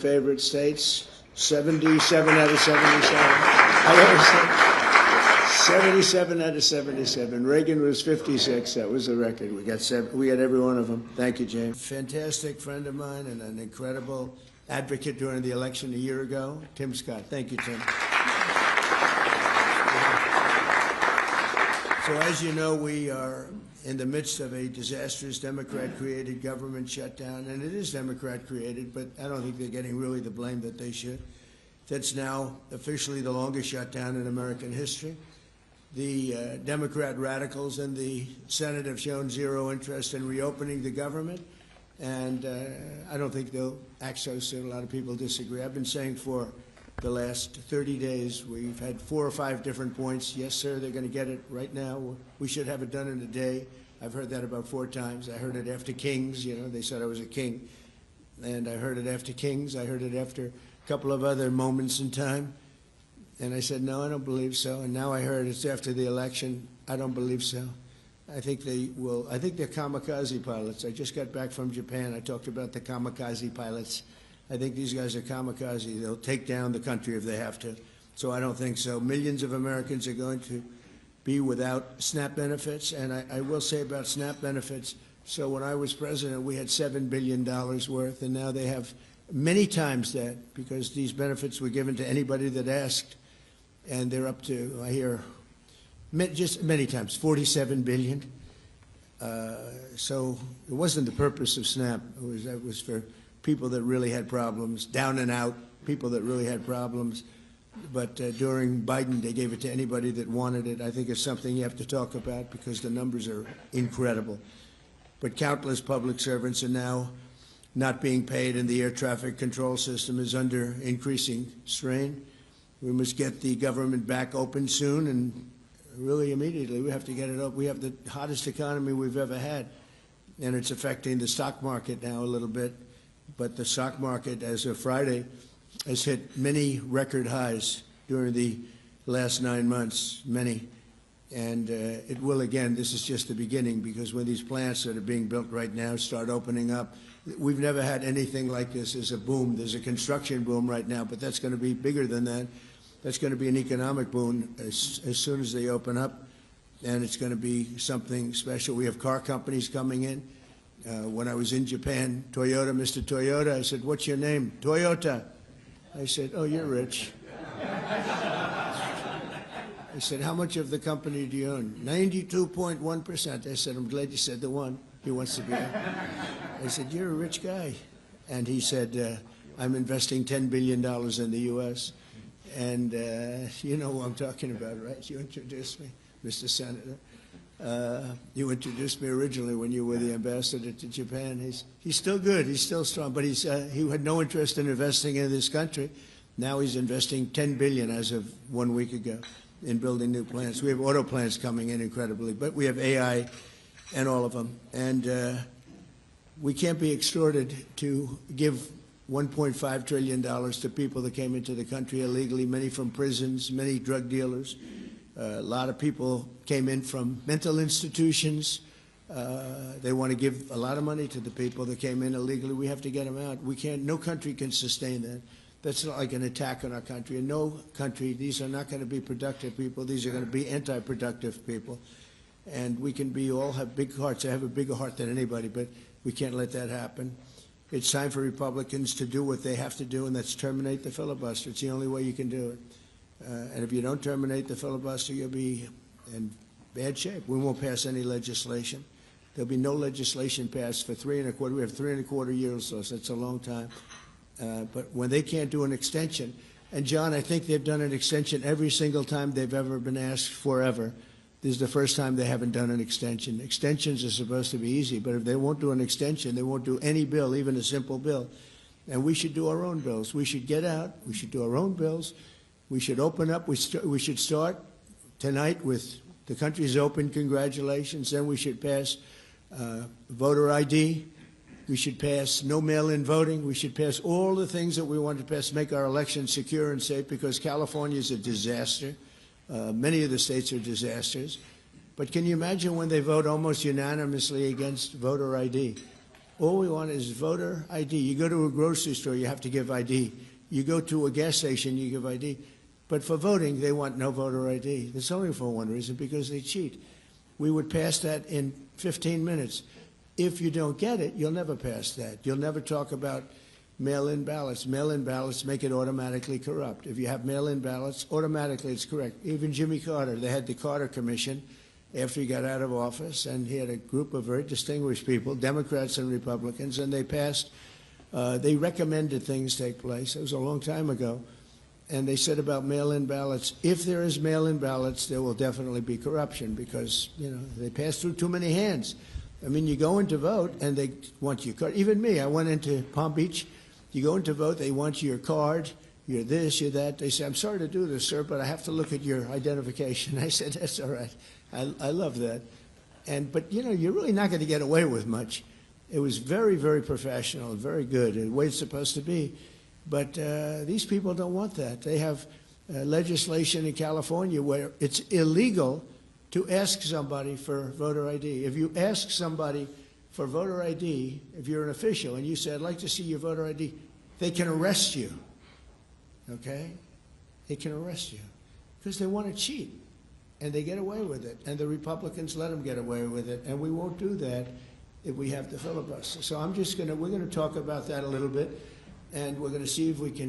favorite states, 77 out of 77. I always say 77 out of 77. Reagan was 56. That was the record. We got every one of them. Thank you, James. Fantastic friend of mine and an incredible advocate during the election a year ago, Tim Scott. Thank you, Tim. So as you know, we are in the midst of a disastrous Democrat-created government shutdown, and it is Democrat-created, but I don't think they're getting really the blame that they should. That's now officially the longest shutdown in American history. The Democrat radicals in the Senate have shown zero interest in reopening the government, and I don't think they'll act so soon. A lot of people disagree. I've been saying for the last 30 days, we've had 4 or 5 different points. Yes, sir, they're going to get it right now. We should have it done in a day. I've heard that about 4 times. I heard it after Kings. You know, they said I was a king. And I heard it after Kings. I heard it after a couple of other moments in time. And I said, no, I don't believe so. And now I heard it's after the election. I don't believe so. I think they will. I think they're kamikaze pilots. I just got back from Japan. I talked about the kamikaze pilots. I think these guys are kamikaze. They'll take down the country if they have to. So I don't think so. Millions of Americans are going to be without SNAP benefits. And I will say about SNAP benefits, so when I was president, we had $7 billion worth, and now they have many times that, because these benefits were given to anybody that asked, and they're up to, I hear, just many times, $47 billion. So it wasn't the purpose of SNAP. That was for people that really had problems, down and out, people that really had problems. But during Biden, they gave it to anybody that wanted it. I think it's something you have to talk about because the numbers are incredible. But countless public servants are now not being paid, and the air traffic control system is under increasing strain. We must get the government back open soon, and really immediately. We have to get it up. We have the hottest economy we've ever had, and it's affecting the stock market now a little bit. But the stock market, as of Friday, has hit many record highs during the last 9 months, many. And it will again. This is just the beginning, because when these plants that are being built right now start opening up, we've never had anything like this as a boom. There's a construction boom right now, but that's going to be bigger than that. That's going to be an economic boom as soon as they open up, and it's going to be something special. We have car companies coming in. When I was in Japan, Toyota, Mr. Toyota, I said, what's your name? Toyota. I said, oh, you're rich. I said, how much of the company do you own? 92.1%. I said, I'm glad you said the one. He wants to be on. I said, you're a rich guy. And he said, I'm investing $10 billion in the U.S. And you know who I'm talking about, right? You introduced me, Mr. Senator. You introduced me originally when you were the ambassador to Japan. He's still good. He's still strong. But he had no interest in investing in this country. Now he's investing $10 billion as of 1 week ago in building new plants. We have auto plants coming in incredibly, but we have AI and all of them. And we can't be extorted to give $1.5 trillion to people that came into the country illegally, many from prisons, many drug dealers. A lot of people came in from mental institutions. They want to give a lot of money to the people that came in illegally. We have to get them out. We can't. No country can sustain that. That's not like an attack on our country. In no country, these are not going to be productive people. These are going to be anti-productive people. And we can all have big hearts. I have a bigger heart than anybody, but we can't let that happen. It's time for Republicans to do what they have to do, and that's terminate the filibuster. It's the only way you can do it. And if you don't terminate the filibuster, you'll be in bad shape. We won't pass any legislation. There'll be no legislation passed for 3 1/4. We have 3 1/4 years, so that's a long time. But when they can't do an extension, and John, I think they've done an extension every single time they've ever been asked forever. This is the first time they haven't done an extension. Extensions are supposed to be easy, but if they won't do an extension, they won't do any bill, even a simple bill. And we should do our own bills. We should get out. We should do our own bills. We should open up. We should start tonight with the country's open. Congratulations. Then we should pass voter ID. We should pass no mail-in voting. We should pass all the things that we want to pass, make our elections secure and safe, because California is a disaster. Many of the states are disasters. But can you imagine when they vote almost unanimously against voter ID? All we want is voter ID. You go to a grocery store, you have to give ID. You go to a gas station, you give ID. But for voting, they want no voter ID. That's only for one reason, because they cheat. We would pass that in 15 minutes. If you don't get it, you'll never pass that. You'll never talk about mail-in ballots. Mail-in ballots make it automatically corrupt. If you have mail-in ballots, automatically it's correct. Even Jimmy Carter, they had the Carter Commission after he got out of office, and he had a group of very distinguished people, Democrats and Republicans, and they passed, they recommended things take place. It was a long time ago. And they said about mail-in ballots, if there is mail-in ballots, there will definitely be corruption because, you know, they pass through too many hands. I mean, you go in to vote, and they want your card. Even me, I went into Palm Beach. You go in to vote, they want your card, you're this, you're that. They say, I'm sorry to do this, sir, but I have to look at your identification. I said, that's all right. I love that. But, you know, you're really not going to get away with much. It was very, very professional, very good, the way it's supposed to be. But these people don't want that. They have legislation in California where it's illegal to ask somebody for voter ID. If you ask somebody for voter ID, if you're an official, and you say, I'd like to see your voter ID, they can arrest you, okay? They can arrest you because they want to cheat, and they get away with it, and the Republicans let them get away with it, and we won't do that if we have the filibuster. So we're going to talk about that a little bit, and we're going to see if we can